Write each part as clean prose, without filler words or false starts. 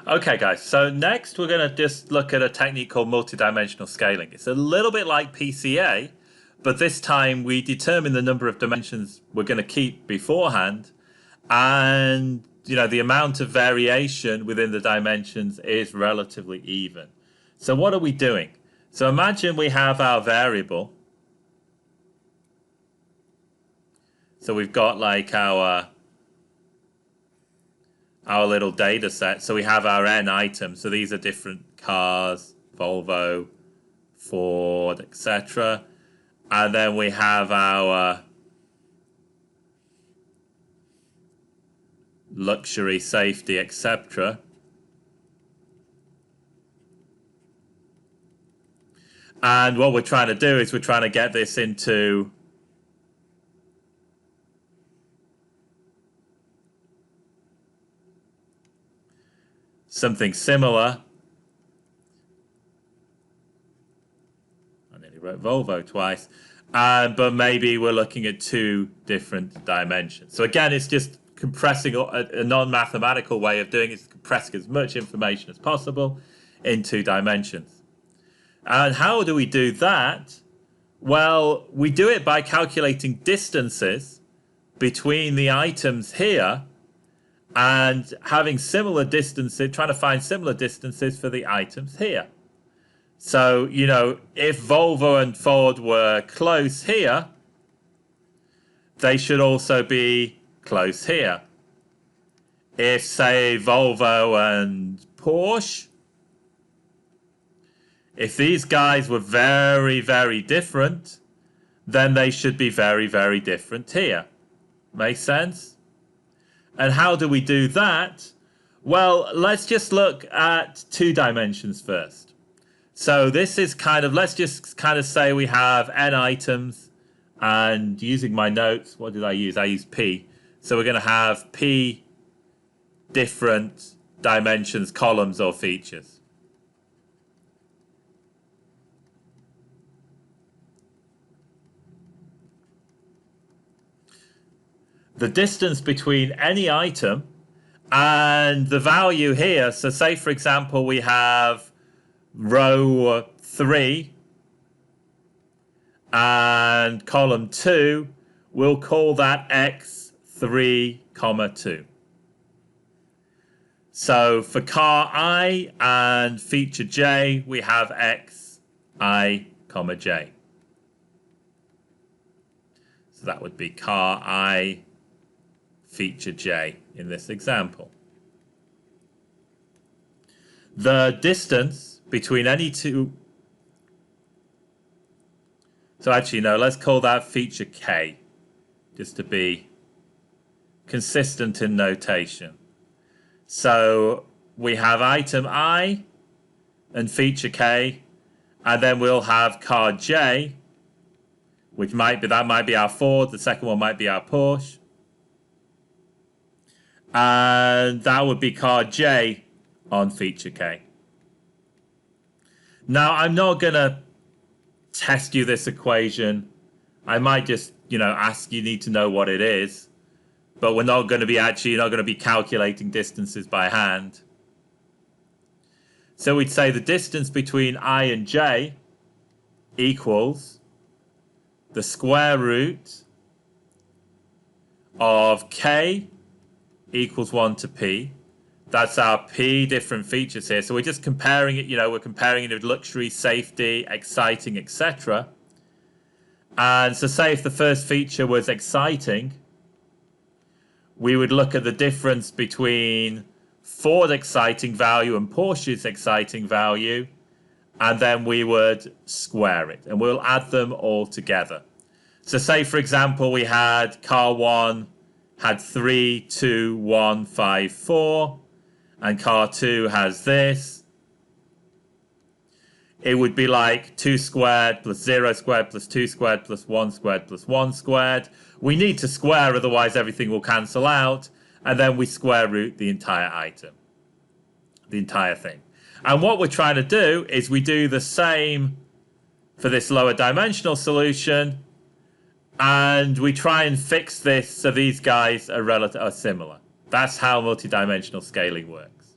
Okay, guys, so next we're going to just look at a technique called multidimensional scaling. It's a little bit like PCA, but this time we determine the number of dimensions we're going to keep beforehand, and the amount of variation within the dimensions is relatively even. So what are we doing? So imagine we have our variable. So we've got like our little data set. So we have our n items. So these are different cars, Volvo, Ford, etc. And then we have our luxury, safety, etc. And what we're trying to do is we're trying to get this into something similar. I nearly wrote Volvo twice. But maybe we're looking at two different dimensions. So again, it's just compressing a non-mathematical way of doing it, is compressing as much information as possible in two dimensions. And how do we do that? Well, we do it by calculating distances between the items here and having similar distances, trying to find similar distances for the items here. So, if Volvo and Ford were close here, they should also be close here. If, say, Volvo and Porsche, if these guys were very, very different, then they should be very, very different here. Make sense? And how do we do that? Well, let's just look at two dimensions first. So this is let's just say we have n items, and using my notes, what did I use? I used P. So we're going to have P different dimensions, columns, or features. The distance between any item and the value here. So say, for example, we have row 3 and column 2. We'll call that x3, 2. So for car I and feature j, we have x, I, j. So that would be car I, feature j in this example. The distance between any two, so actually no, let's call that feature k, just to be consistent in notation. So we have item I and feature k, and then we'll have car j, which might be our Ford, the second one might be our Porsche. And that would be car j on feature k. Now, I'm not going to test you this equation. I might just, ask you need to know what it is. But we're not going to be you're not going to be calculating distances by hand. So we'd say the distance between I and j equals the square root of k equals 1 to p. That's our p different features here. So we're just comparing it, we're comparing it with luxury, safety, exciting, etc. And so say if the first feature was exciting, we would look at the difference between Ford exciting value and Porsche's exciting value, and then we would square it, and we'll add them all together. So say, for example, we had car 1 had 3, 2, 1, 5, 4, and car 2 has this. It would be like 2 squared plus 0 squared plus 2 squared plus 1 squared plus 1 squared. We need to square, otherwise everything will cancel out, and then we square root the entire item, the entire thing. And what we're trying to do is we do the same for this lower dimensional solution, and we try and fix this so these guys are similar. That's how multidimensional scaling works.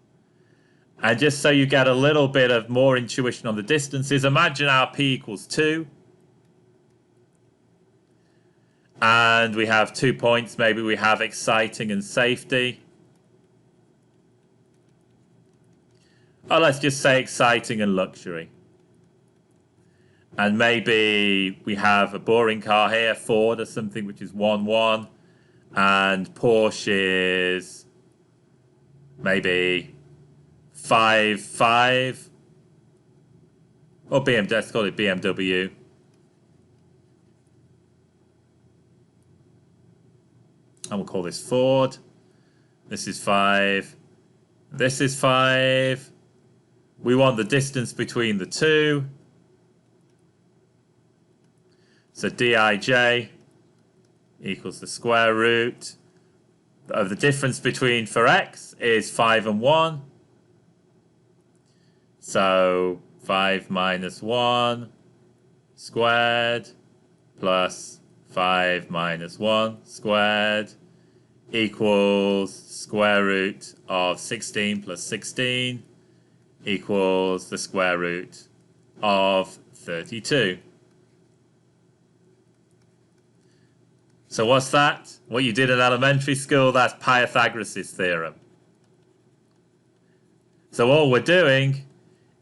And just so you get a little bit of more intuition on the distances, imagine our P equals 2. And we have 2 points. Maybe we have exciting and safety. Oh, let's just say exciting and luxury. And maybe we have a boring car here, Ford or something, which is 1-1. And Porsche is maybe 5-5. Or BMW, let's call it BMW. And we'll call this Ford. This is 5. This is 5. We want the distance between the two. So dij equals the square root of the difference between, for x, is 5 and 1. So 5 minus 1 squared plus 5 minus 1 squared equals square root of 16 plus 16 equals the square root of 32. So what's that? What you did in elementary school, that's Pythagoras' theorem. So all we're doing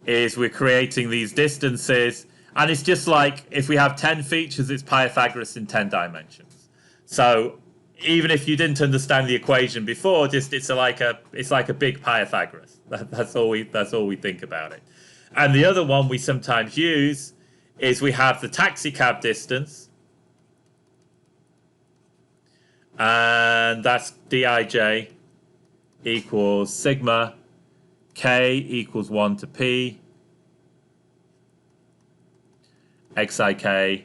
is we're creating these distances, and it's just like if we have 10 features, it's Pythagoras in 10 dimensions. So even if you didn't understand the equation before, just it's like a big Pythagoras. That's all we think about it. And the other one we sometimes use is we have the taxi cab distance, and that's dij equals sigma k equals 1 to p xik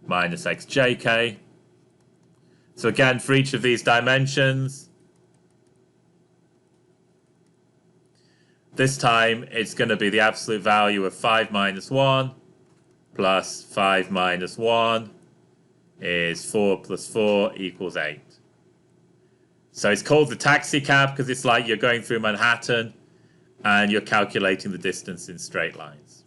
minus xjk. So again, for each of these dimensions, this time it's going to be the absolute value of 5 minus 1 plus 5 minus 1 is 4 plus 4 equals 8. So it's called the taxi cab because it's like you're going through Manhattan and you're calculating the distance in straight lines.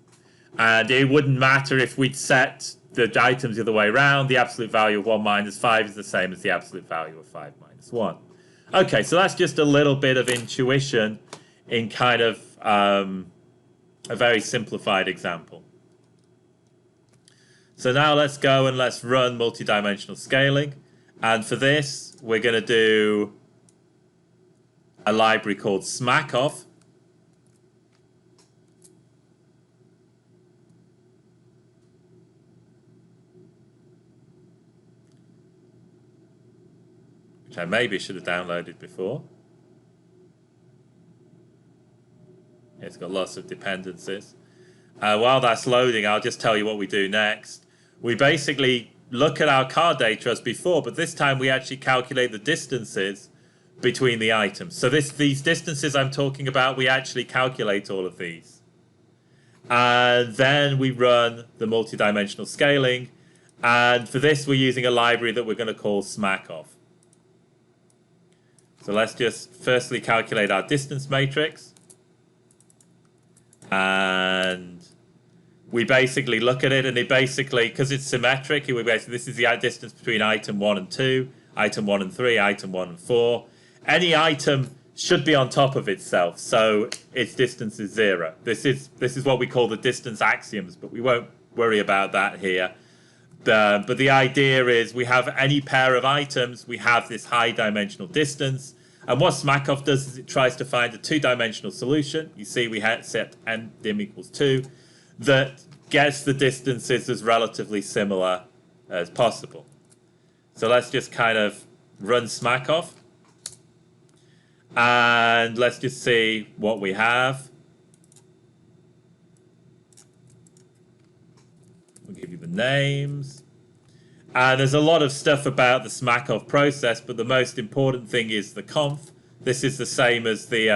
And it wouldn't matter if we'd set the items the other way around. The absolute value of 1 minus 5 is the same as the absolute value of 5 minus 1. Okay, so that's just a little bit of intuition in kind of a very simplified example. So now let's go and let's run multidimensional scaling. And for this, we're going to do a library called Smakoff. Which I maybe should have downloaded before. It's got lots of dependencies. While that's loading, I'll just tell you what we do next. We basically look at our car data as before, but this time we actually calculate the distances between the items. So these distances I'm talking about, we actually calculate all of these. And then we run the multidimensional scaling. And for this, we're using a library that we're going to call Smakoff. So let's just firstly calculate our distance matrix. And we basically look at it, and it basically, because it's symmetric, this is the distance between item 1 and 2, item 1 and 3, item 1 and 4. Any item should be on top of itself, so its distance is 0. This is what we call the distance axioms, but we won't worry about that here. But the idea is we have any pair of items, we have this high dimensional distance. And what Smakoff does is it tries to find a two-dimensional solution. You see we had set n dim equals 2 that gets the distances as relatively similar as possible. So let's just kind of run Smakoff. And let's just see what we have. We'll give you the names. And there's a lot of stuff about the Smakoff process, but the most important thing is the conf. This is the same as the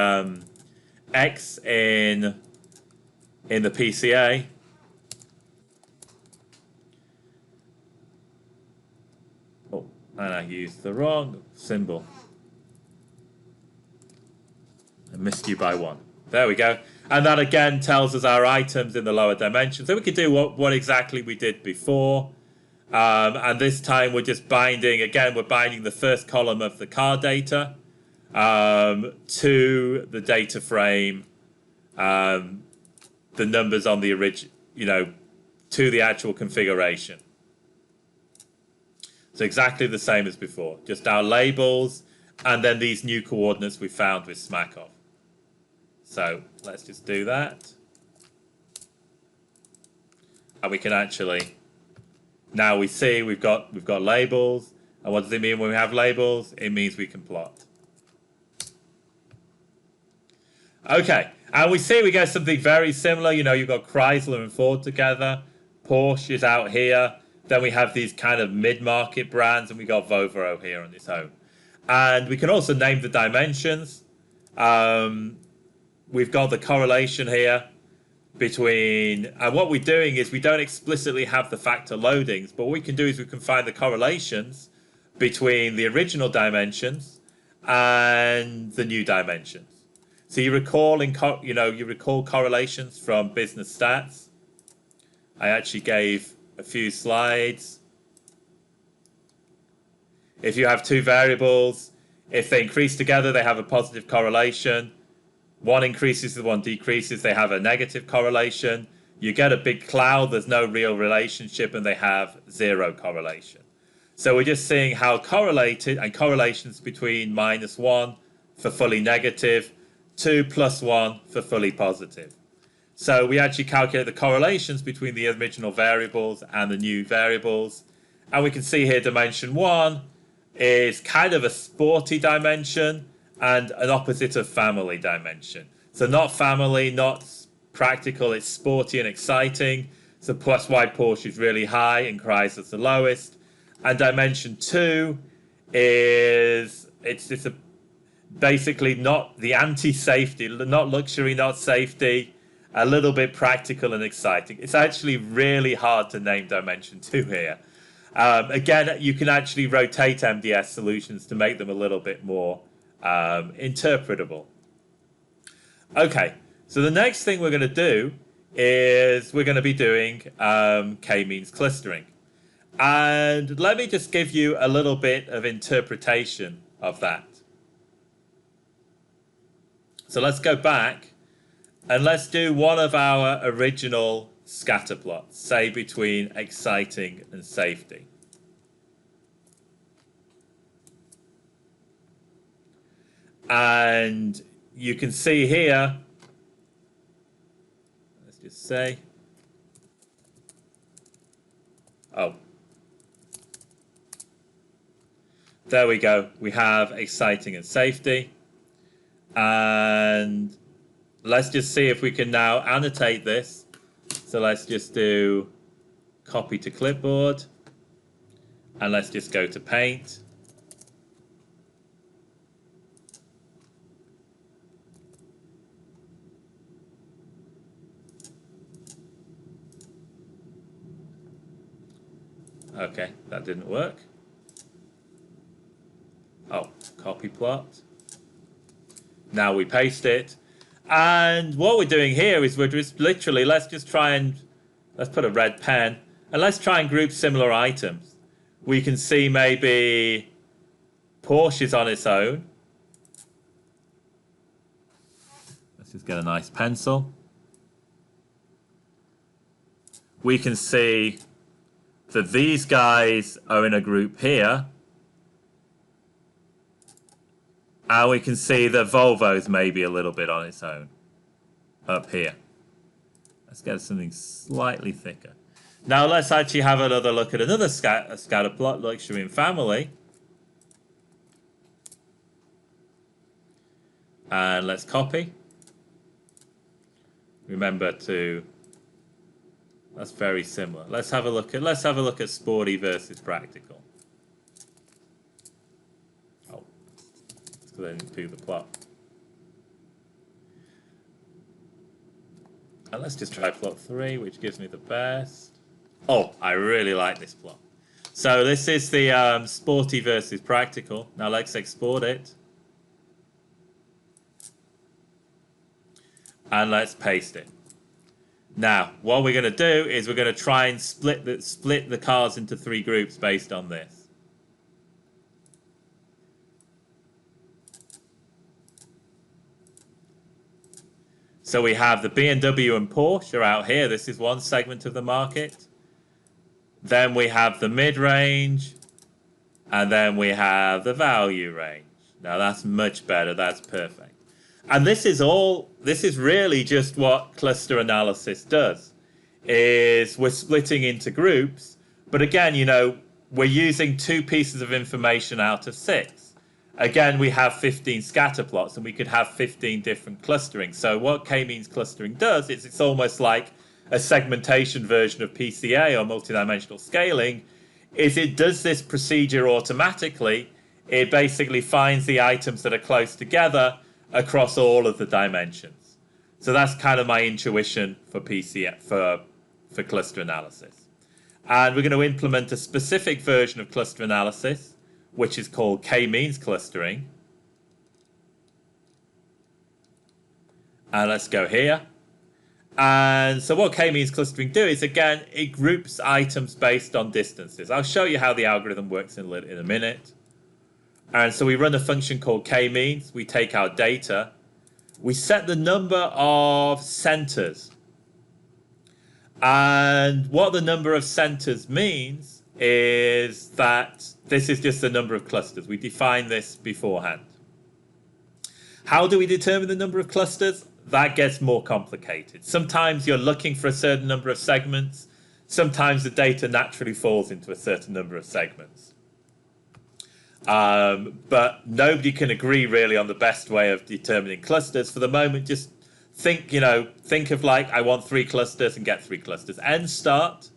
X in the PCA. Oh, and I used the wrong symbol. I missed you by 1. There we go. And that again tells us our items in the lower dimension. So we could do what exactly we did before. And this time we're just binding, again, we're binding the first column of the car data to the data frame, the numbers on the original, to the actual configuration. So exactly the same as before, just our labels and then these new coordinates we found with Smakov. So let's just do that. And we can actually, now we see we've got labels. And what does it mean when we have labels? It means we can plot. Okay, and we see we get something very similar. You've got Chrysler and Ford together. Porsche is out here. Then we have these kind of mid-market brands, and we got Volvo here on its own. And we can also name the dimensions. We've got the correlation here between, and what we're doing is we don't explicitly have the factor loadings, but what we can do is we can find the correlations between the original dimensions and the new dimensions. So you recall correlations from business stats. I actually gave a few slides. If you have two variables, if they increase together, they have a positive correlation. One increases, the one decreases, they have a negative correlation. You get a big cloud, there's no real relationship, and they have zero correlation. So we're just seeing how correlated, and correlations between -1 for fully negative, 2 + 1 for fully positive. So we actually calculate the correlations between the original variables and the new variables. And we can see here dimension 1 is kind of a sporty dimension and an opposite of family dimension. So not family, not practical, it's sporty and exciting. So plus Y Porsche is really high and Chrysler's the lowest. And dimension 2 is, it's basically not the anti-safety, not luxury, not safety, a little bit practical and exciting. It's actually really hard to name dimension 2 here. Again, you can actually rotate MDS solutions to make them a little bit more interpretable. Okay, so the next thing we're going to do is we're going to be doing k-means clustering. And let me just give you a little bit of interpretation of that. So let's go back and let's do one of our original scatter plots, say between exciting and safety. And you can see here, let's just say, oh, there we go. We have exciting and safety. And let's just see if we can now annotate this. So let's just do copy to clipboard. And let's just go to Paint. Okay, that didn't work. Oh, copy plot. Now we paste it. And what we're doing here is we're just literally, let's put a red pen, and let's try and group similar items. We can see maybe Porsche is on its own. Let's just get a nice pencil. We can see that these guys are in a group here. And we can see that Volvo's maybe a little bit on its own up here. Let's get something slightly thicker. Now let's actually have another look at another scatter plot, luxury and family. And let's copy. Remember to, that's very similar. Let's have a look at sporty versus practical. Then do the plot. And let's just try plot 3, which gives me the best. Oh, I really like this plot. So this is the sporty versus practical. Now let's export it. And let's paste it. Now, what we're going to do is we're going to try and split the cars into 3 groups based on this. So we have the BMW and Porsche are out here. This is one segment of the market. Then we have the mid-range. And then we have the value range. Now that's much better. That's perfect. And this is really just what cluster analysis does, is we're splitting into groups. But again, you know, we're using 2 pieces of information out of 6. Again, we have 15 scatter plots and we could have 15 different clusterings. So what k-means clustering does is it's almost like a segmentation version of PCA or multidimensional scaling, is it does this procedure automatically. It basically finds the items that are close together across all of the dimensions. So that's kind of my intuition for PCA, for cluster analysis. And we're going to implement a specific version of cluster analysis, which is called k-means clustering. And let's go here. And so what k-means clustering do is, again, it groups items based on distances. I'll show you how the algorithm works in a minute. And so we run a function called k-means. We take our data. We set the number of centers. And what the number of centers means is that this is just the number of clusters. We define this beforehand. How do we determine the number of clusters? That gets more complicated. Sometimes you're looking for a certain number of segments. Sometimes the data naturally falls into a certain number of segments. But nobody can agree really on the best way of determining clusters. For the moment, just think of like, I want 3 clusters and get 3 clusters. End start.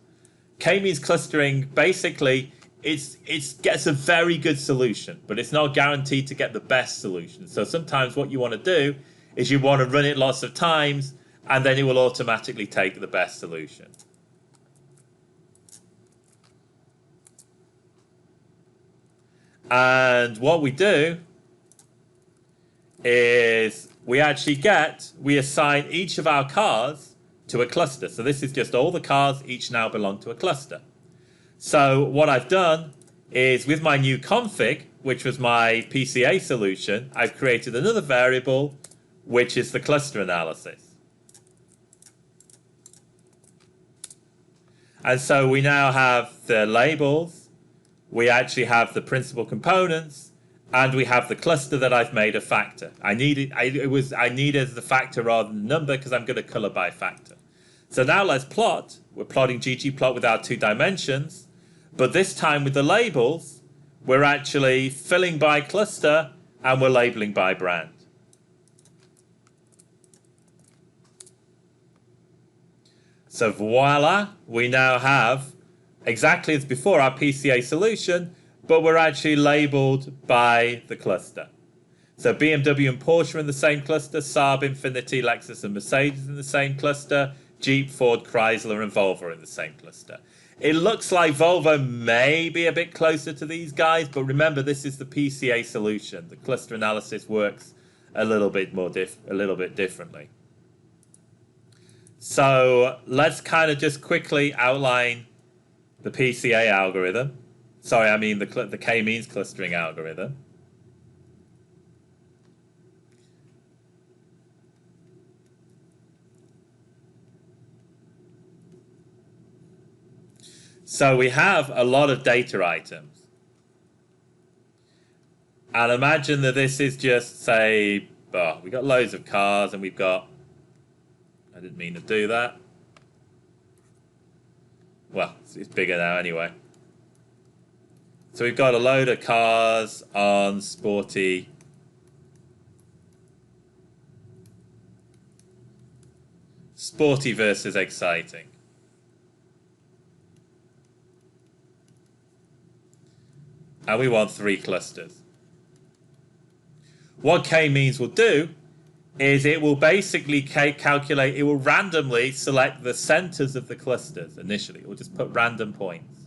K-means clustering, basically, it gets a very good solution, but it's not guaranteed to get the best solution. So sometimes what you want to do is you want to run it lots of times, and then it will automatically take the best solution. And what we do is we assign each of our cars to a cluster. So this is just all the cars, each now belong to a cluster. So what I've done is with my new config, which was my PCA solution, I've created another variable, which is the cluster analysis. And so we now have the labels, we actually have the principal components, and we have the cluster that I've made a factor. I need it as the factor rather than the number because I'm going to color by factor. So now let's plot. We're plotting ggplot with our 2 dimensions, but this time with the labels, we're actually filling by cluster and we're labeling by brand. So voila, we now have exactly as before our PCA solution, but we're actually labeled by the cluster. So BMW and Porsche are in the same cluster, Saab, Infiniti, Lexus and Mercedes in the same cluster, Jeep, Ford, Chrysler and Volvo are in the same cluster. It looks like Volvo may be a bit closer to these guys, but remember this is the PCA solution. The cluster analysis works a little bit differently. So let's kind of just quickly outline the PCA algorithm. Sorry, I mean the k-means clustering algorithm. So we have a lot of data items. And imagine that this is just, say, we got loads of cars and we've got, I didn't mean to do that. Well, it's bigger now anyway. So we've got a load of cars on sporty versus exciting. And we want 3 clusters. What k-means will do is it will basically calculate, it will randomly select the centers of the clusters initially. It will just put random points.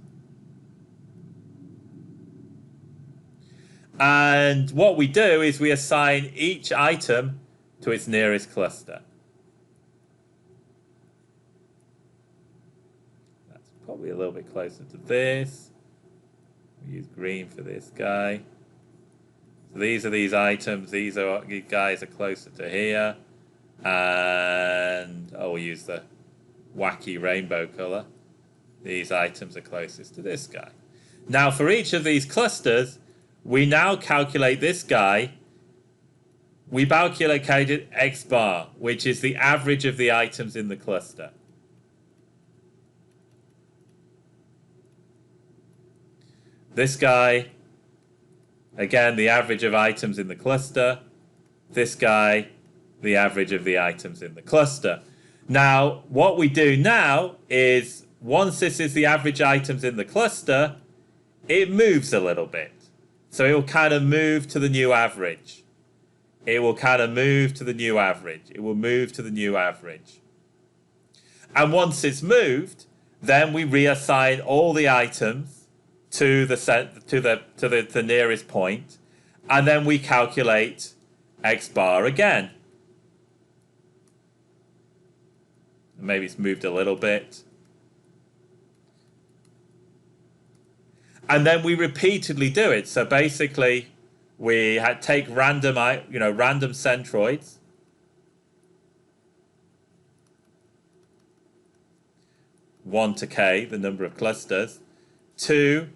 And what we do is we assign each item to its nearest cluster. probably a little bit closer to this. We use green for this guy. So these are these items. These guys are closer to here. And we'll use the wacky rainbow color. These items are closest to this guy. Now for each of these clusters, we now calculate this guy. We calculated X bar, which is the average of the items in the cluster. This guy, again, the average of items in the cluster. This guy, the average of the items in the cluster. Now, what we do now is, once this is the average items in the cluster, it moves a little bit. So it will kind of move to the new average. It will kind of move to the new average. It will move to the new average. And once it's moved, then we reassign all the items to the nearest point, and then we calculate X bar again. Maybe it's moved a little bit. And then we repeatedly do it. So basically, we take random centroids. One to k, the number of clusters. 2,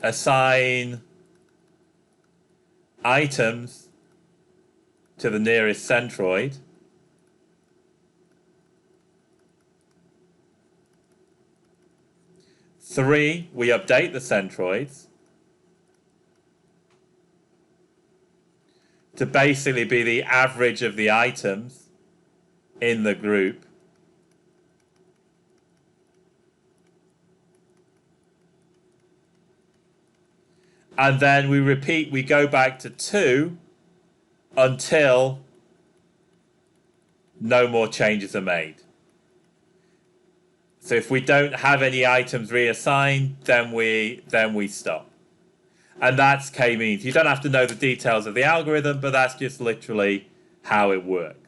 assign items to the nearest centroid. 3, we update the centroids to basically be the average of the items in the group. And then we repeat, we go back to 2 until no more changes are made. So if we don't have any items reassigned, then we stop. And that's k-means. You don't have to know the details of the algorithm, but that's just literally how it works.